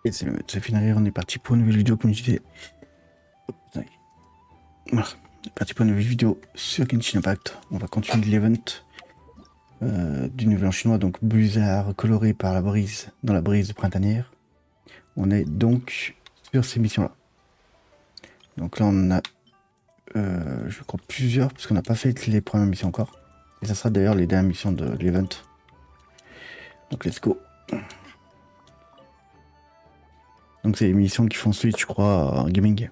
Et c'est le Finari, on est parti pour une nouvelle vidéo comme je disais. Voilà, on est parti pour une nouvelle vidéo sur Genshin Impact. On va continuer l'event du nouvel an chinois, donc blizzard coloré par la brise, dans la brise printanière. On est donc sur ces missions-là. Donc là on a, je crois, plusieurs, parce qu'on n'a pas fait les premières missions encore. Et ça sera d'ailleurs les dernières missions de l'event. Donc let's go. Donc c'est les missions qui font suite, je crois, en gaming.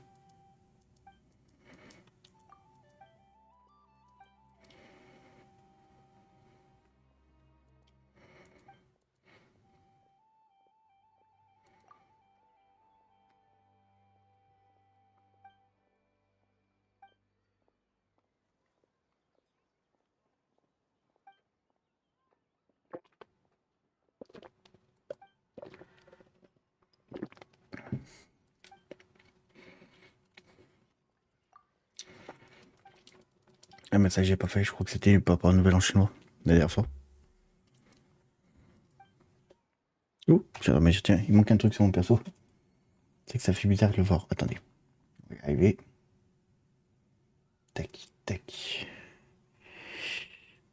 Ah mais ça j'ai pas fait, je crois que c'était pas pour un nouvel an chinois, la dernière fois. Oh, mais tiens, il manque un truc sur mon perso. C'est que ça fait bizarre de le voir. Attendez. On va y arriver. Tac, tac.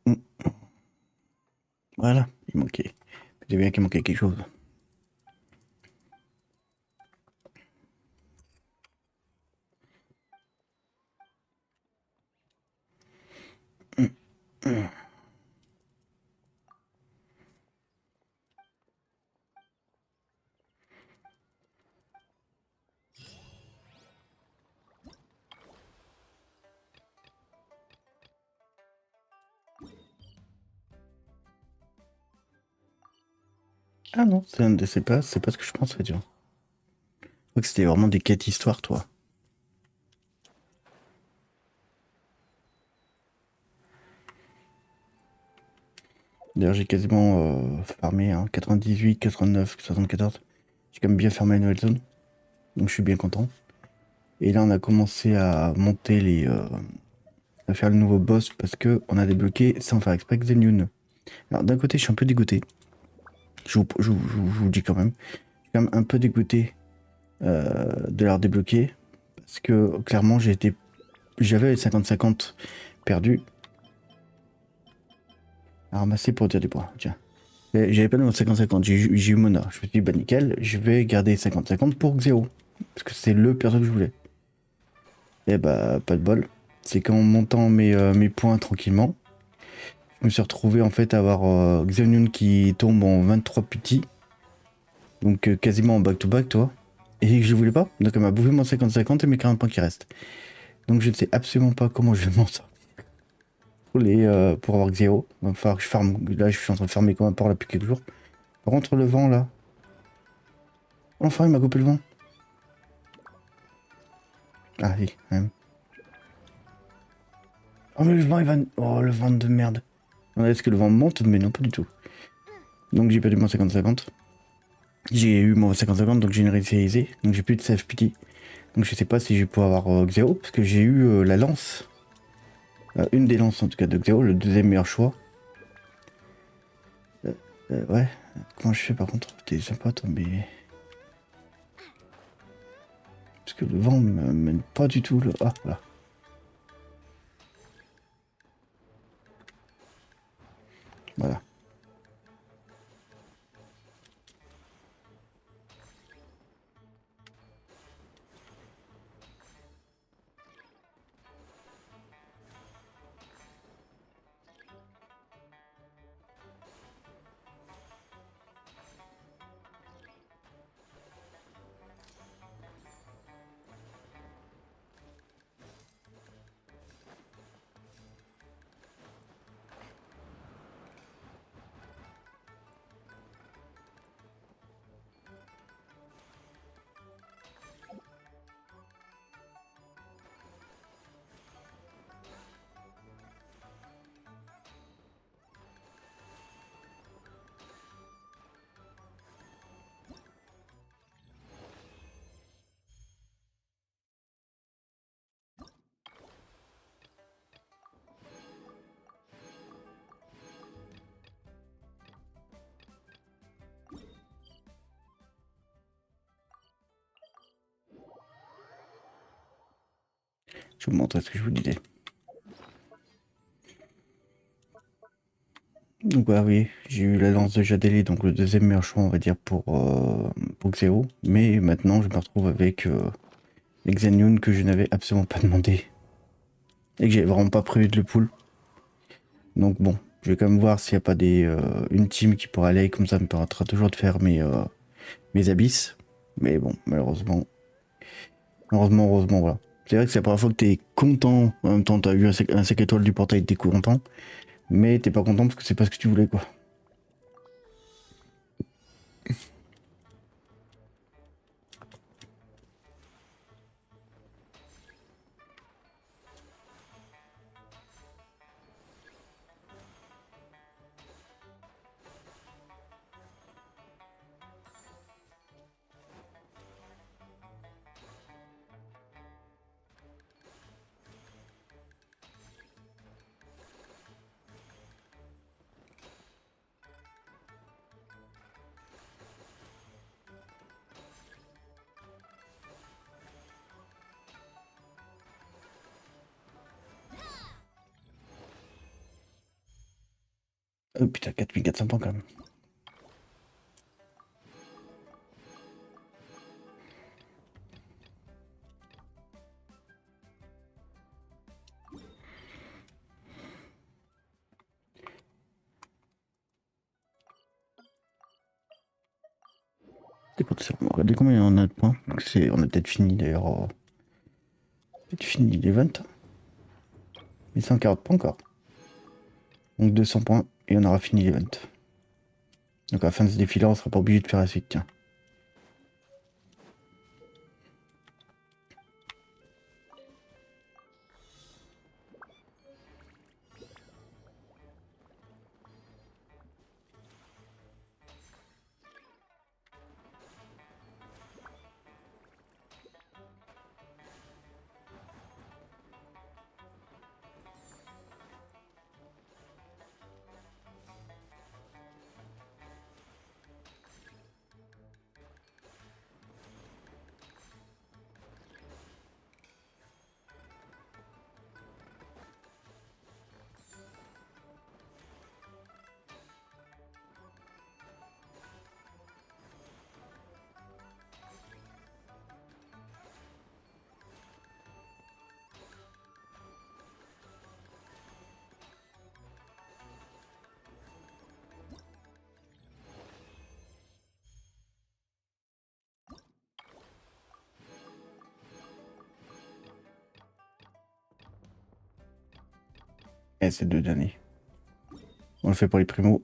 Hum, Voilà, il manquait. C'est bien qu'il manquait quelque chose. Hum, hum. Ah non, c'est pas ce que je pensais, tu vois. Je crois que c'était vraiment des quêtes histoire, toi. D'ailleurs, j'ai quasiment farmé, hein, 98, 89, 74. J'ai quand même bien fermé la nouvelle zone. Donc je suis bien content. Et là, on a commencé à monter à faire le nouveau boss parce que on a débloqué, sans faire exprès, Xeniun. Alors d'un côté, je suis un peu dégoûté. Je vous le dis quand même. Je suis quand même un peu dégoûté de l'avoir débloqué. Parce que clairement, j'avais les 50-50 perdus à ramasser pour dire des points. Tiens. J'avais pas de 50-50, j'ai eu Mona. Je me suis dit, bah nickel, je vais garder 50-50 pour Xero. Parce que c'est le perso que je voulais. Et bah, pas de bol. C'est qu'en montant mes points tranquillement, je me suis retrouvé en fait à avoir Xenion qui tombe en 23 petits. Donc quasiment en back-to-back, toi. Et je voulais pas. Donc elle m'a bouffé mon 50-50 et mes 40 points qui restent. Donc je ne sais absolument pas comment je vais m'en sortir pour avoir Xero. Il va falloir que je farme. Là, je suis en train de farmer comme un porc là depuis quelques jours. Par contre, le vent là. Enfin, il m'a coupé le vent. Ah oui, quand même. Oh, mais le vent, il va. Oh, le vent de merde. Est-ce que le vent monte? Mais non, pas du tout. Donc j'ai perdu mon 50-50. J'ai eu mon 50-50, donc j'ai une réinitialisé. Donc j'ai plus de save pity. Donc je sais pas si je vais pouvoir avoir Xero, parce que j'ai eu la lance. Une des lances en tout cas de Xero, le deuxième meilleur choix. Ouais. Comment je fais par contre? T'es sympa toi, mais. Parce que le vent me mène pas du tout. Ah, voilà. Voilà. Je vais vous montrer ce que je vous disais. Donc bah oui, j'ai eu la lance de Jadeli, donc le deuxième meilleur choix on va dire pour Xeo. Mais maintenant je me retrouve avec Xenyun que je n'avais absolument pas demandé. Et que j'ai vraiment pas prévu de le pull. Donc bon, je vais quand même voir s'il n'y a pas une team qui pourra aller, comme ça me permettra toujours de faire mes abysses. Mais bon, malheureusement, voilà. C'est vrai que c'est la première fois que t'es content, en même temps t'as eu un 5 étoiles du portail, t'es content. Mais t'es pas content parce que c'est pas ce que tu voulais quoi. Oh putain, 4400 points quand même. Regardez combien on a de points. On a peut-être fini d'ailleurs. Peut-être fini l'event. 1140 points encore. Donc 200 points et on aura fini l'event. Donc à la fin de ce défilé, on sera pas obligé de faire la suite, tiens. Et c'est 2 derniers. On le fait pour les primos.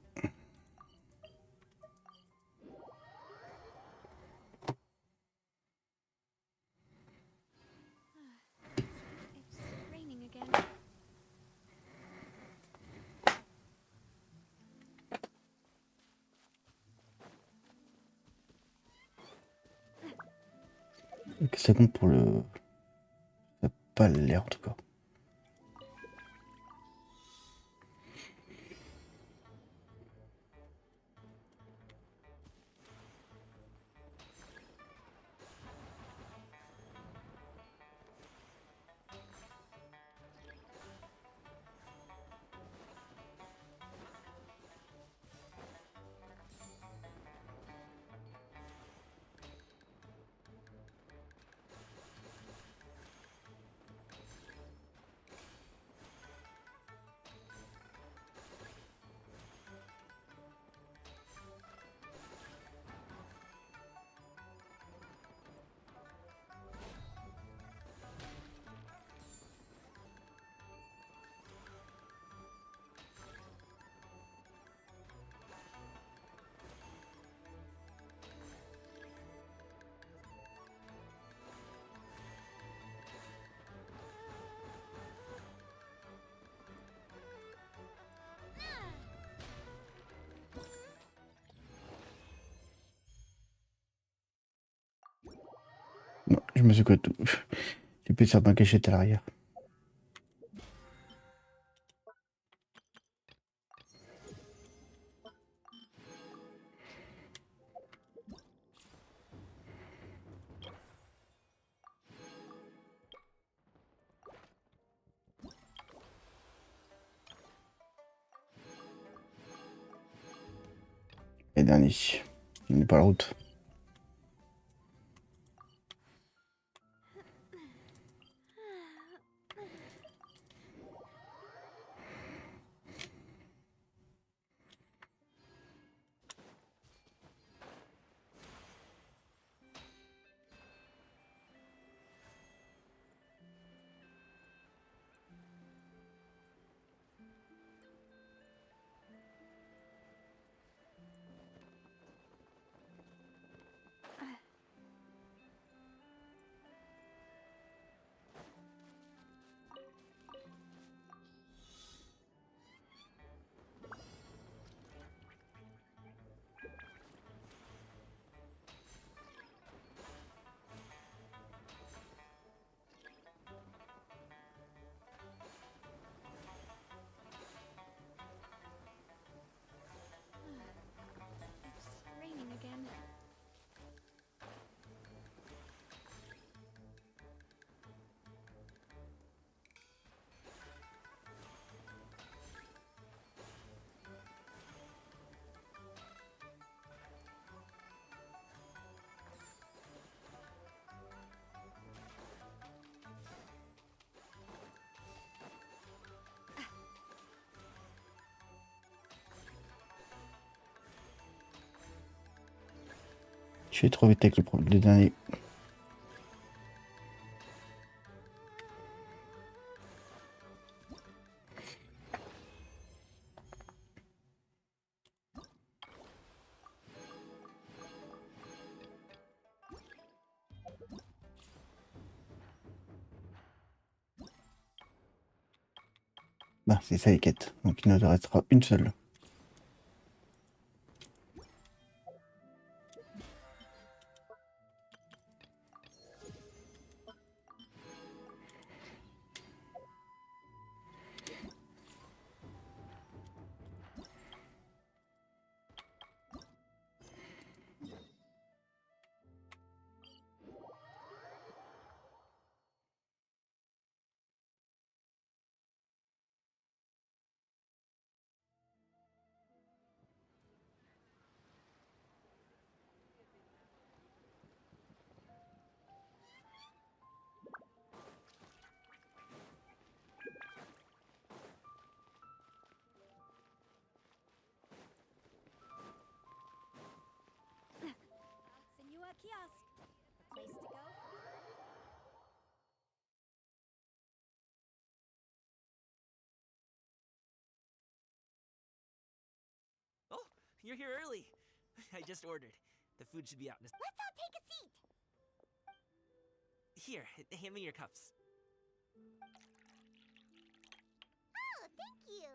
C'est bon pour le... Ça n'a pas l'air en tout cas. Non, je me suis que tout. J'ai pu faire ma cachette à l'arrière. dernier. Il n'est pas la route. It's raining again. J'ai trop vite avec le dernier. Bah, c'est ça les quêtes. Donc il nous en restera une seule. Senua kiosk. A place to go. Oh, you're here early. I just ordered. The food should be out in a... Let's all take a seat. Here, hand me your cups. Oh, thank you.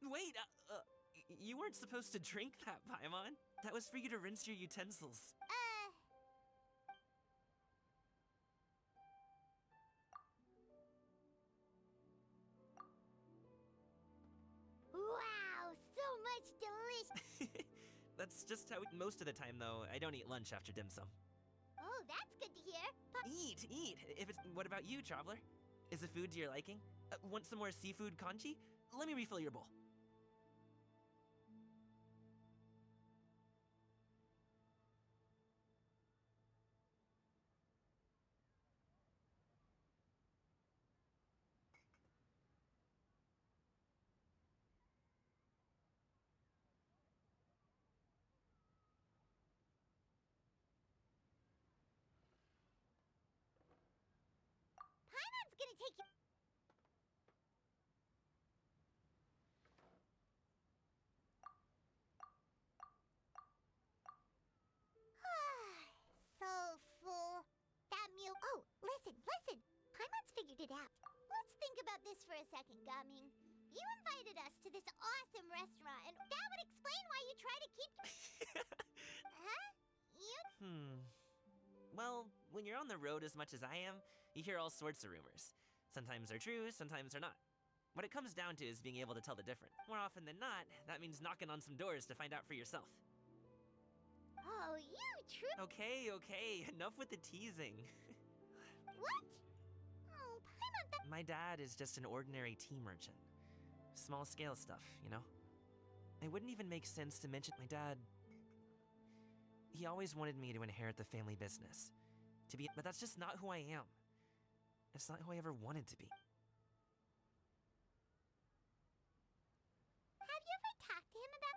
Wait, you weren't supposed to drink that, Paimon. That was for you to rinse your utensils. Wow, so much delicious. That's just how most of the time, though. I don't eat lunch after dim sum. Oh, that's good to hear. Eat. If it's... What about you, traveler? Is the food to your liking? Want some more seafood congee? Let me refill your bowl. Paimon's gonna take you. So full. That meal. Oh, listen. Paimon's figured it out. Let's think about this for a second, Gaming. You invited us to this awesome restaurant, and that would explain why you try to keep. Huh? You? Well, when you're on the road as much as I am, you hear all sorts of rumors. Sometimes they're true, sometimes they're not. What it comes down to is being able to tell the difference. More often than not, that means knocking on some doors to find out for yourself. Oh, you true. Okay, enough with the teasing. What? Oh, Paimon, that. My dad is just an ordinary tea merchant. Small scale stuff, you know? It wouldn't even make sense to mention my dad. He always wanted me to inherit the family business. But that's just not who I am. It's not who I ever wanted to be. Have you ever talked to him about,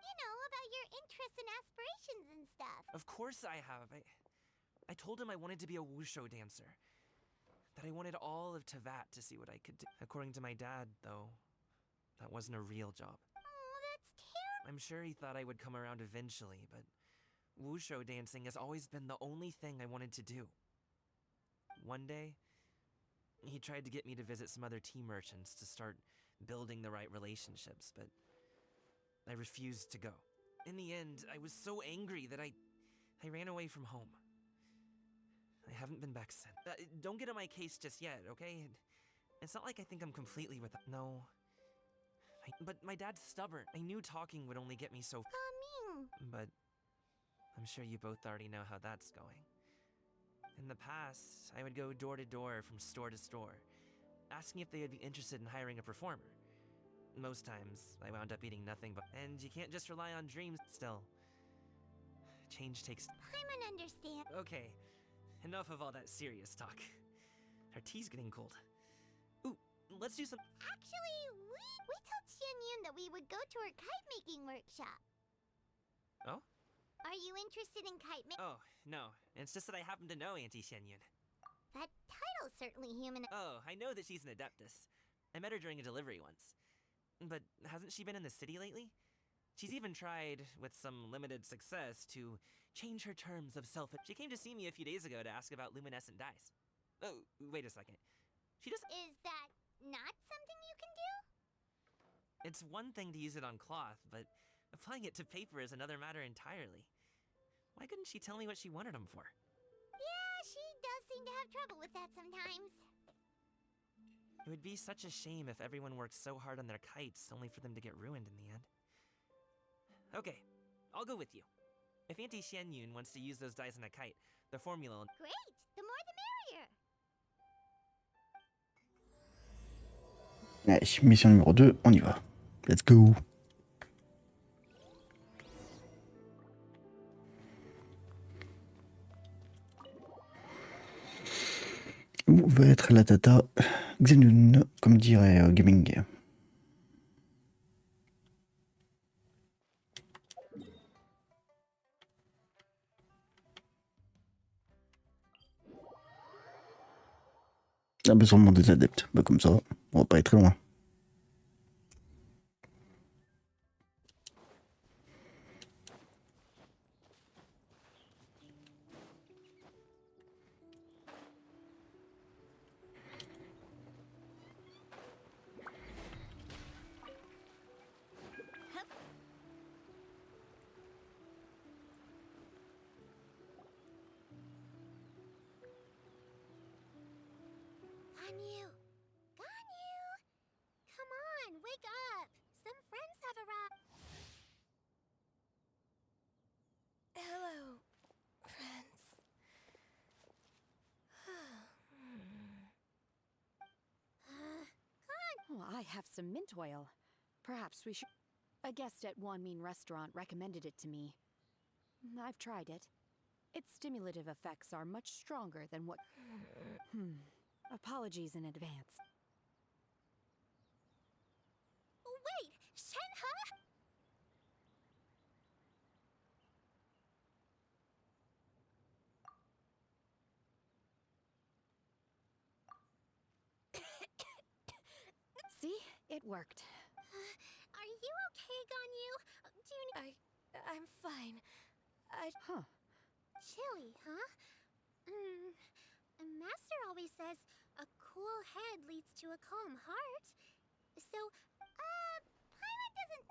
about your interests and aspirations and stuff? Of course I have. I told him I wanted to be a wushu dancer. That I wanted all of Tevat to see what I could do. According to my dad, though, that wasn't a real job. Oh, that's terrible. I'm sure he thought I would come around eventually, but wushu dancing has always been the only thing I wanted to do. One day, he tried to get me to visit some other tea merchants to start building the right relationships, but I refused to go. In the end, I was so angry that I ran away from home. I haven't been back since. Don't get on my case just yet, okay? It's not like I think I'm completely with. No. But my dad's stubborn. I knew talking would only get me so. But I'm sure you both already know how that's going. In the past, I would go door to door from store to store, asking if they would be interested in hiring a performer. Most times, I wound up eating nothing but. And you can't just rely on dreams. Still, change takes. Paimon understand. Okay, enough of all that serious talk. Our tea's getting cold. Ooh, let's do some. Actually, we told Xianyun that we would go to her kite making workshop. Oh? Are you interested in kite making? Oh, no. It's just that I happen to know Auntie Xianyun. That title's certainly human. Oh, I know that she's an adeptus. I met her during a delivery once. But hasn't she been in the city lately? She's even tried, with some limited success, to change her terms of self. She came to see me a few days ago to ask about luminescent dyes. Oh, wait a second. She just. Is that not something you can do? It's one thing to use it on cloth, but applying it to paper is another matter entirely. Why couldn't she tell me what she wanted them for? Yeah, she does seem to have trouble with that sometimes. It would be such a shame if everyone worked so hard on their kites only for them to get ruined in the end. Okay, I'll go with you. If Auntie Xianyun wants to use those dyes on a kite, the formula... Great! The more the merrier! Allez, mission numéro 2, on y va. Let's go. Où va être la tata Xenun, comme dirait Gaming. Ah bah sûrement des adeptes, bah comme ça, on va pas être très loin. Ganyu! Ganyu! Come on, wake up! Some friends have arrived. Hello, friends. Oh, I have some mint oil. Perhaps we should... A guest at Wanmin restaurant recommended it to me. I've tried it. Its stimulative effects are much stronger than what... Apologies in advance. Wait! Shenhe? See? It worked. Are you okay, Ganyu? Do you need... I'm fine. Huh. Chilly, huh? Master always says a cool head leads to a calm heart. So, Paimon doesn't...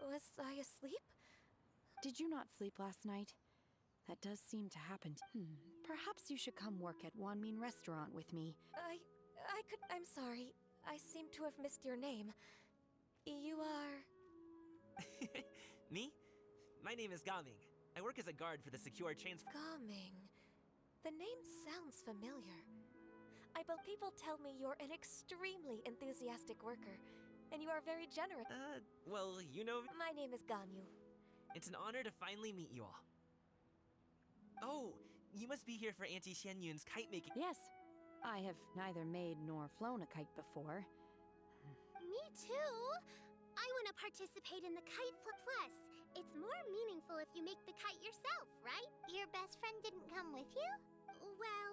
Was I asleep? Did you not sleep last night? That does seem to happen. Perhaps you should come work at Wanmin restaurant with me. I'm sorry. I seem to have missed your name. You are... Me? My name is Gaming. I work as a guard for the secure transfer... Gaming. The name sounds familiar. People tell me you're an extremely enthusiastic worker. and you are very generous. Well, you know, My name is Ganyu. it's an honor to finally meet you all. Oh, you must be here for Auntie Xianyun's kite making. Yes, I have neither made nor flown a kite before. Me too. I want to participate in the kite flip. Plus, it's more meaningful if you make the kite yourself, right? Your best friend didn't come with you? Well,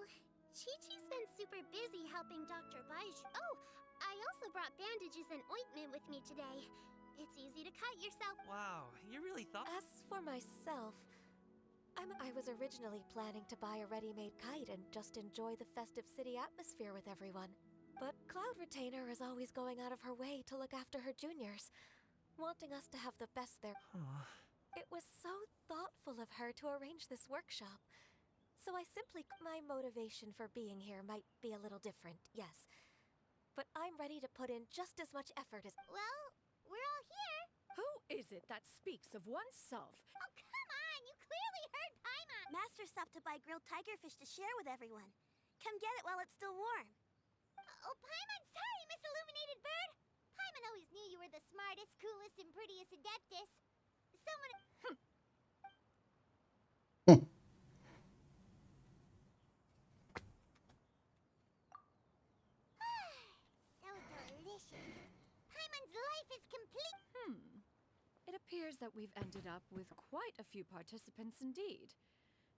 Chi-Chi's been super busy helping Dr. Baiju. Oh, I also brought bandages and ointment with me today. It's easy to cut yourself. Wow, you really thought. As for myself, I was originally planning to buy a ready-made kite and just enjoy the festive city atmosphere with everyone. But Cloud Retainer is always going out of her way to look after her juniors, wanting us to have the best there. Aw. It was so thoughtful of her to arrange this workshop. So I simply... My motivation for being here might be a little different, yes. But I'm ready to put in just as much effort as... Well, we're all here. Who is it that speaks of oneself? Oh, come on! You clearly heard Paimon! Master stopped to buy grilled tigerfish to share with everyone. Come get it while it's still warm. Oh, Paimon, sorry, Miss Illuminated Bird! Paimon always knew you were the smartest, coolest, and prettiest Adeptus. Someone... So delicious. Paimon's life is complete. It appears that we've ended up with quite a few participants indeed.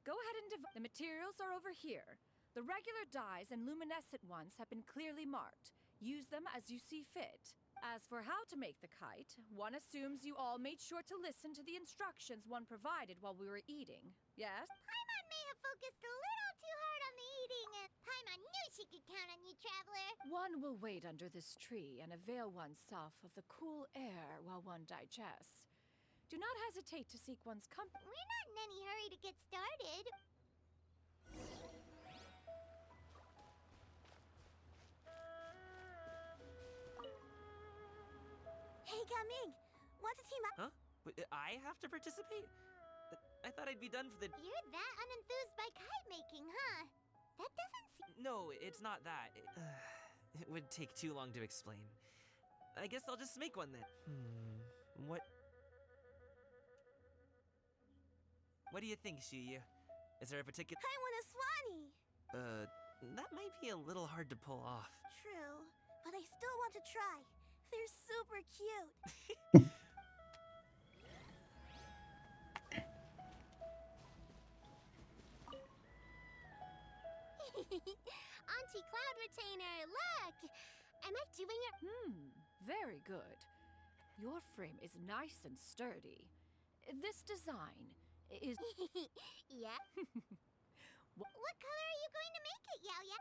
Go ahead and the materials are over here. The regular dyes and luminescent ones have been clearly marked. Use them as you see fit. As for how to make the kite, one assumes you all made sure to listen to the instructions one provided while we were eating. Yes? Paimon may have focused a little too hard on the eating, and Paimon knew she could count on you, Traveler. One will wait under this tree and avail oneself of the cool air while one digests. Do not hesitate to seek one's company. We're not in any hurry to get started. Hey, Gaming! Want to team up? Huh? I have to participate? I thought I'd be done for the. You're that unenthused by kite making, huh? That doesn't seem... No, it's not that. It would take too long to explain. I guess I'll just make one then. What? What do you think, Shuyu? Is there a particular... I want a Swanee! That might be a little hard to pull off. True, but I still want to try. They're super cute. Auntie Cloud Retainer, look! Am I doing it? Very good. Your frame is nice and sturdy. This design is... Yeah? What color are you going to make it, Yaoya?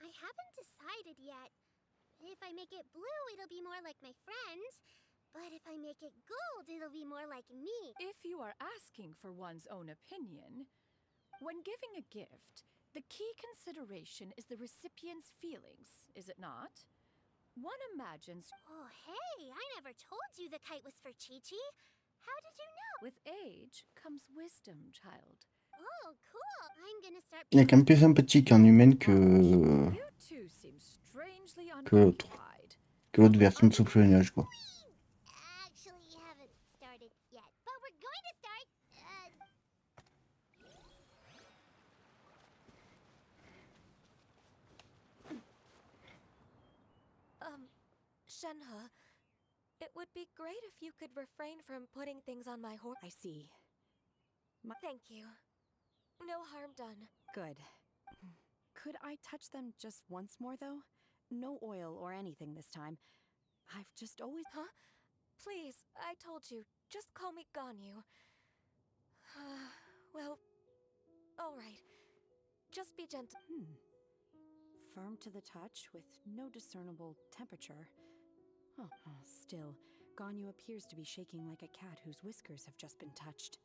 I haven't decided yet. If I make it blue, it'll be more like my friend. But if I make it gold, it'll be more like me. If you are asking for one's own opinion, when giving a gift, the key consideration is the recipient's feelings, is it not? One imagines... Oh, hey, I never told you the kite was for Chi-Chi. How did you know? With age comes wisdom, child. Oh, cool. I'm gonna start... Il est quand même plus sympathique en humaine que You two seem strangely l'autre. unoccupied. Que l'autre version de Souffle Nuage, quoi. Actually, haven't started yet, but we're going to start. Shenhe, it would be great if you could refrain from putting things on my horse. I see. Thank you. No harm done. Good. Could I touch them just once more, though? No oil or anything this time. I've just always... Huh? Please, I told you. Just call me Ganyu. Well, all right. Just be gentle. Firm to the touch with no discernible temperature. Still, Ganyu appears to be shaking like a cat whose whiskers have just been touched.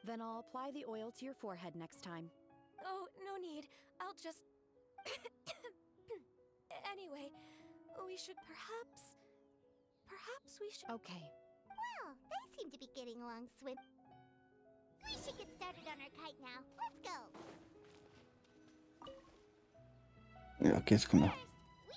Then I'll apply the oil to your forehead next time. Oh, no need. I'll just... Anyway, we should perhaps we should... Okay. Well, they seem to be getting along swim. We should get started on our kite now. Let's go. Alors, qu'est-ce qu'on a? First, we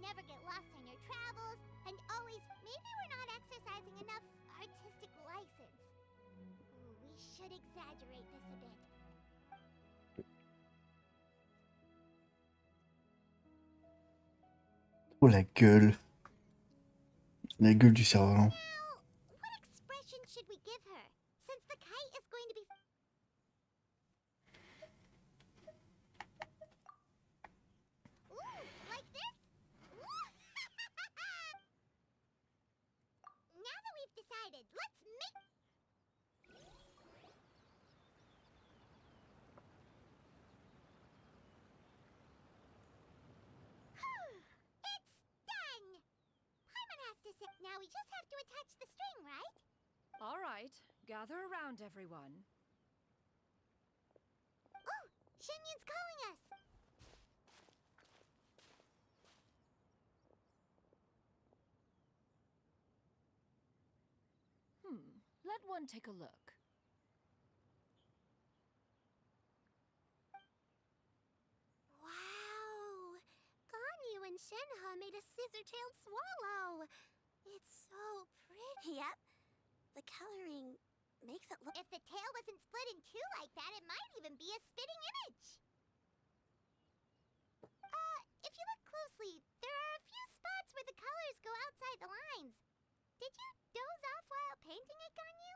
never get lost on your travels, and always, maybe we're not exercising enough artistic license. Ooh, we should exaggerate this a bit. Oh la gueule. La gueule du servant. Now, what expression should we give her, since the kite is going to be... Ooh, like this? Now that we've decided, let's make... It's done! Paimon has to say... Now we just have to attach the string, right? All right, gather around, everyone. Oh, Shenyun's calling us! Let one take a look. Wow! Ganyu and Shenhe made a scissor-tailed swallow! It's so pretty. Yep. The coloring makes it look... If the tail wasn't split in two like that, it might even be a spitting image! If you look closely, there are a few spots where the colors go outside the lines. Did you doze off while painting it, Ganyu?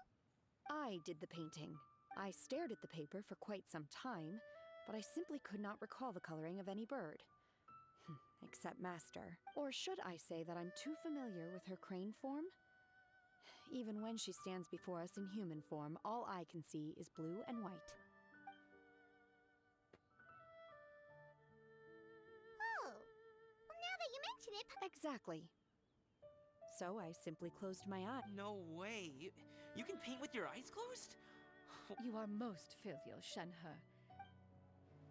I did the painting. I stared at the paper for quite some time, but I simply could not recall the coloring of any bird. Except Master. Or should I say that I'm too familiar with her crane form? Even when she stands before us in human form, all I can see is blue and white. Oh. Well, now that you mention it... Exactly. So I simply closed my eye. No way. You can paint with your eyes closed? You are most filial, Shenhe.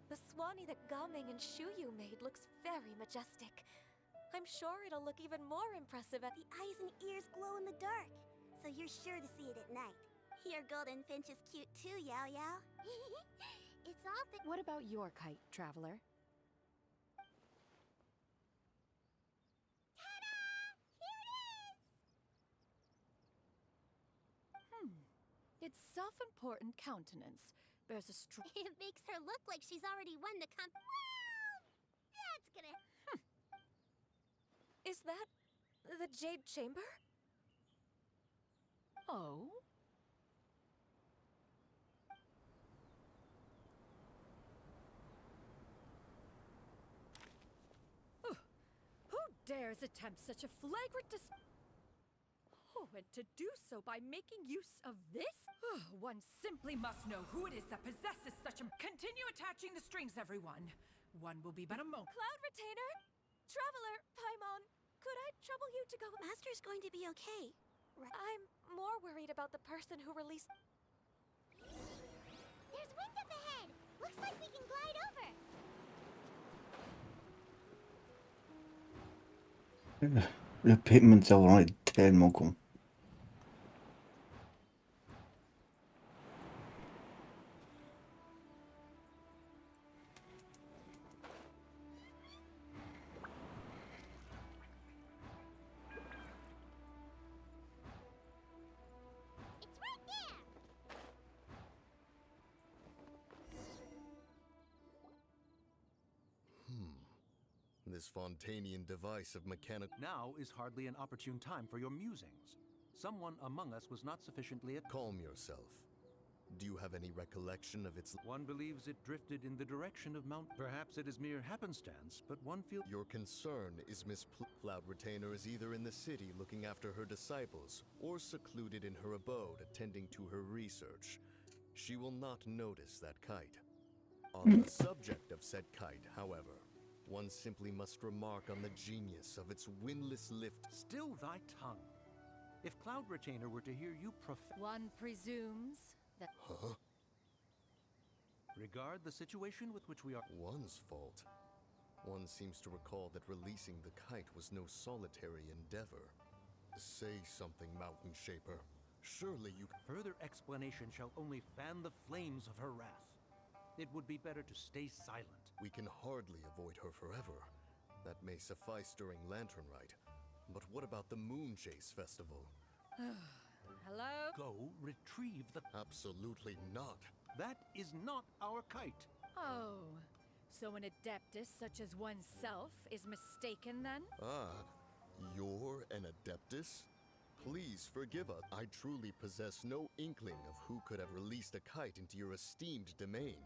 The Swanee that Gaming and Shuyu made looks very majestic. I'm sure it'll look even more impressive at... The eyes and ears glow in the dark, so you're sure to see it at night. Your golden finch is cute too, Yao Yao. It's all the... What about your kite, traveler? Ta-da! Here it is! Its self-important countenance bears a It makes her look like she's already won the Well, that's gonna... Is that the Jade Chamber? Oh? Who dares attempt such a flagrant Oh, and to do so by making use of this? One simply must know who it is that possesses such a... Continue attaching the strings, everyone. One will be but a moment. Cloud Retainer? Traveler, Paimon, could I trouble you to go... Master's going to be okay. I'm more worried about the person who released... There's wind up ahead! Looks like we can glide over! Le paiement de servant est tellement con. It's right there! This Fontanian device of mechanical... Now is hardly an opportune time for your musings. Someone among us was not sufficiently... Calm yourself. Do you have any recollection of its... One believes it drifted in the direction of Mount... Perhaps it is mere happenstance, but one feels... Your concern is Cloud Retainer is either in the city looking after her disciples, or secluded in her abode attending to her research. She will not notice that kite. On the subject of said kite, however, one simply must remark on the genius of its windless lift. Still thy tongue. If Cloud Retainer were to hear you One presumes that... Huh? Regard the situation with which we are... One's fault. One seems to recall that releasing the kite was no solitary endeavor. Say something, Mountain Shaper. Surely you... Further explanation shall only fan the flames of her wrath. It would be better to stay silent. We can hardly avoid her forever. That may suffice during Lantern Rite. But what about the Moon Chase Festival? Hello? Go retrieve the... Absolutely not. That is not our kite. Oh, so an adeptus such as oneself is mistaken then? Ah, you're an Adeptus? Please forgive us. I truly possess no inkling of who could have released a kite into your esteemed domain.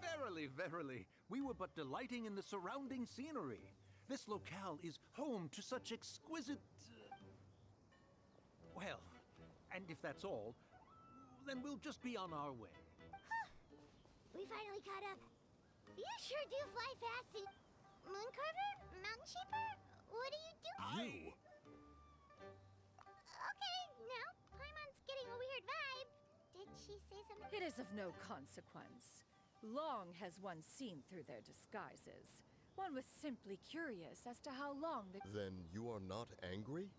Verily, verily, we were but delighting in the surrounding scenery. This locale is home to such exquisite... Well, and if that's all, then we'll just be on our way. We finally caught up. You sure do fly fast, Mooncarver? Mountain Sheeper? What are you doing? You? Okay, now Paimon's getting a weird vibe. Did she say something? It is of no consequence. Long has one seen through their disguises. One was simply curious as to how long the... Then you are not angry?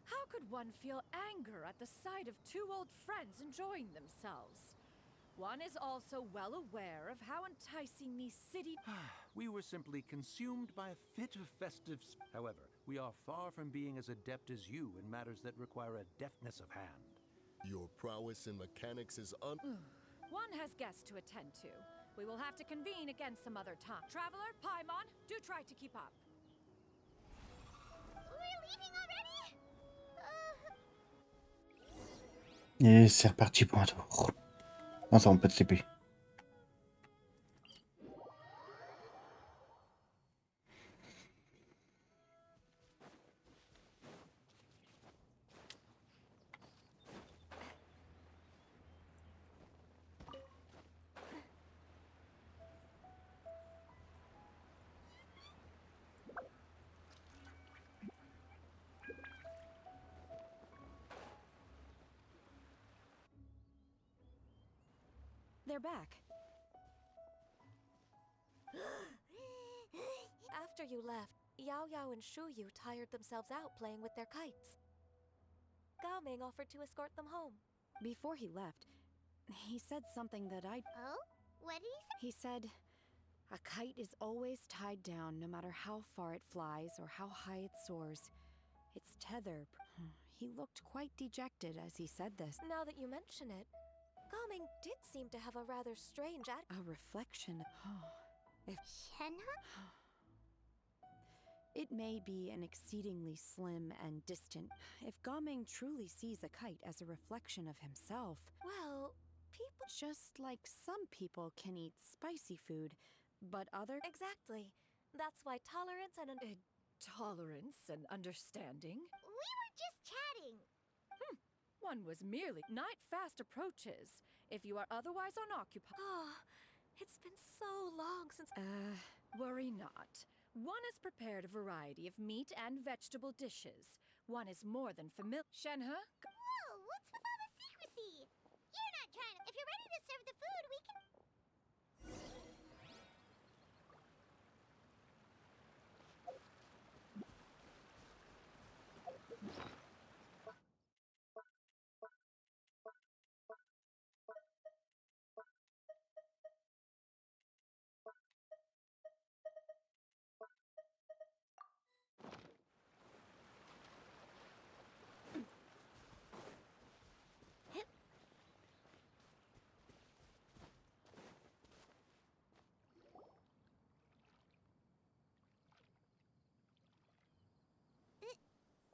How could one feel anger at the sight of two old friends enjoying themselves? One is also well aware of how enticing these city... We were simply consumed by a fit of festive... However, we are far from being as adept as you in matters that require a deftness of hand. Your prowess in mechanics is One has guests to attend to. We will have to convene again some other time. Traveler, Paimon, do try to keep up. We're leaving already? Et c'est reparti pour un tour. Non, ça va pas de CP. They're back. After you left, Yao Yao and Shu Yu tired themselves out playing with their kites. Gao Ming offered to escort them home. Before he left, he said something that I... Oh? What did he say? He said, a kite is always tied down no matter how far it flies or how high it soars. Its tether... He looked quite dejected as he said this. Now that you mention it, Gao Ming did seem to have a rather strange A reflection. If Shenhe? it may be an exceedingly slim and distant. If Gao Ming truly sees a kite as a reflection of himself, Well, people... just like some people can eat spicy food, but other... Exactly. That's why tolerance and... Tolerance and understanding? We were just chatting. One was merely... Night fast approaches. If you are otherwise unoccupied... Oh, it's been so long since... Worry not. One has prepared a variety of meat and vegetable dishes. One is more than familiar... Shenhe? Whoa, what's with all the secrecy? You're not trying to... If you're ready to serve the food, we can...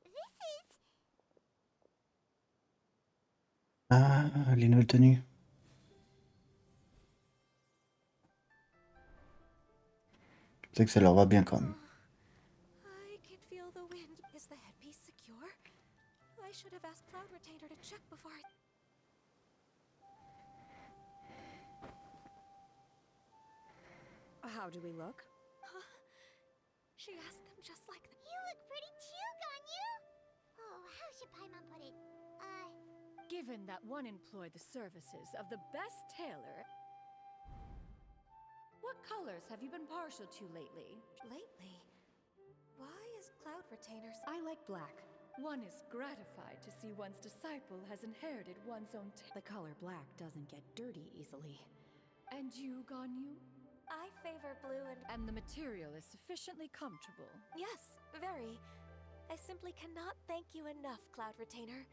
This is... Ah, les nouvelles tenues. C'est que ça leur va bien quand même. I can feel the wind. Is the headpiece secure? I should have asked Cloud Retainer to check before I... How do we look? She asked them just like that. You look pretty too, Ganyu! Oh, how should Paimon put it? Given that one employed the services of the best tailor... What colors have you been partial to lately? Lately, why is Cloud Retainer's... I like black. One is gratified to see one's disciple has inherited one's own The color black doesn't get dirty easily. And you, Ganyu? I favor blue And the material is sufficiently comfortable. Yes, very. I simply cannot thank you enough, Cloud Retainer.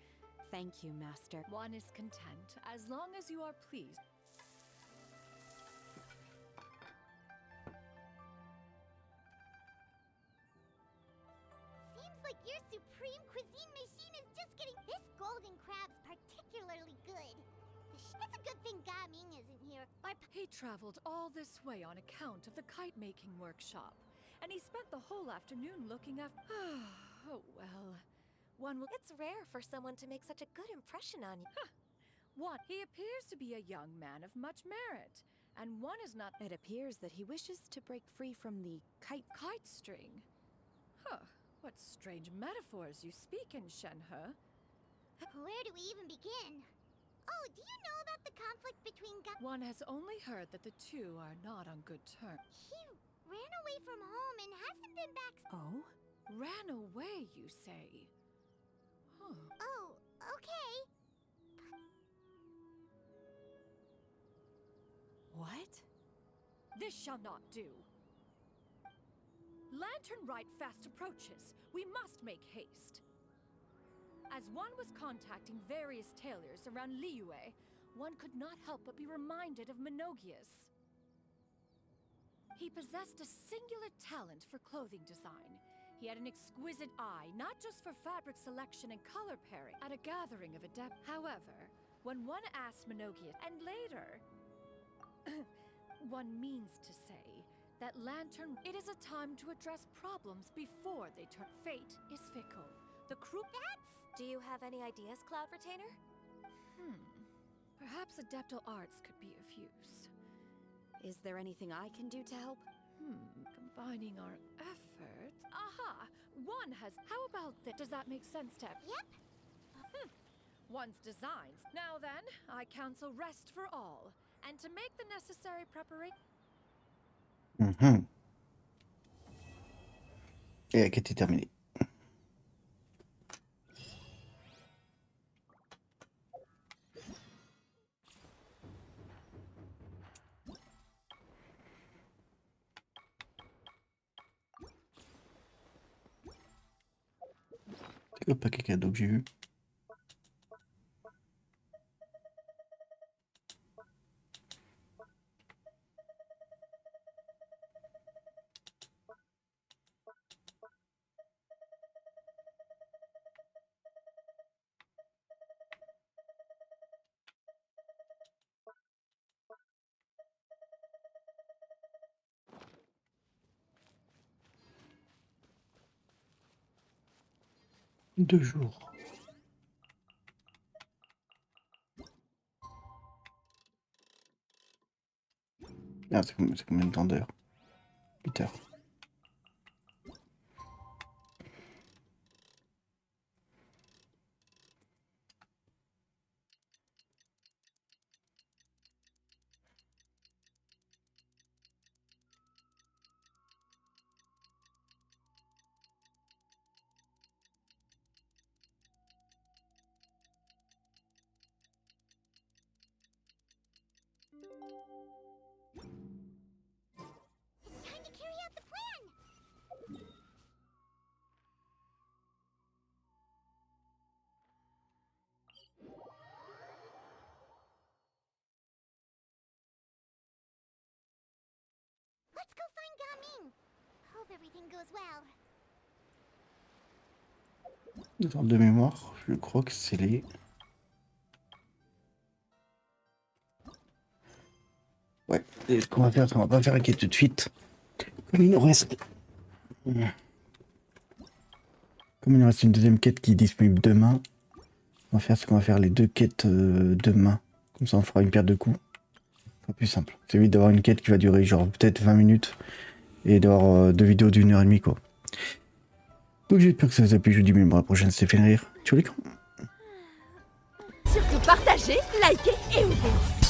Thank you, Master. One is content, as long as you are pleased. Seems like your supreme cuisine machine is just getting this golden crab's particularly good. It's a good thing Gaming isn't here, or He traveled all this way on account of the kite-making workshop, and he spent the whole afternoon looking after... Oh, well. One will... It's rare for someone to make such a good impression on you. One, he appears to be a young man of much merit, and one is not... It appears that he wishes to break free from the kite String? Huh. What strange metaphors you speak in, Shenhe. where do we even begin? Oh, do you know about the conflict between One has only heard that the two are not on good terms. He ran away from home and hasn't been back Oh? Ran away, you say? Huh. Oh, okay. What? This shall not do. Lantern Rite fast approaches. We must make haste. As one was contacting various tailors around Liyue, one could not help but be reminded of Menogias. He possessed a singular talent for clothing design. He had an exquisite eye, not just for fabric selection and color pairing. At a gathering of adept, however, when one asked Menogias, and later, one means to say that Lantern, it is a time to address problems before they turn. Fate is fickle. The crew. Do you have any ideas, Cloud Retainer? Perhaps adeptal arts could be of use. Is there anything I can do to help? Combining our efforts. Aha! One has. How about that? Does that make sense, Tep? Yep. One's designs. Now then, I counsel rest for all, and to make the necessary preparation. Et la quête est terminée. C'est le paquet cadeau que j'ai vu. Deux jours. Ah, c'est combien de temps d'heures? 8 heures. It's time to carry out the plan. Let's go find Gaming. Hope everything goes well. Attends, de mémoire, je crois que c'est les... Ouais, et ce qu'on va faire, c'est qu'on va pas faire la quête tout de suite. Comme il nous reste... Comme il nous reste une deuxième quête qui est disponible demain, on va faire ce qu'on va faire les deux quêtes demain. Comme ça on fera une paire de coups. Ce sera plus simple. C'est évite d'avoir une quête qui va durer genre peut-être 20 minutes et d'avoir deux vidéos d'1h30 quoi. Donc j'espère que ça vous a plu, je vous dis même à la prochaine, c'était fait rire. Ciao les cons. Surtout partagez, likez et ouvrez.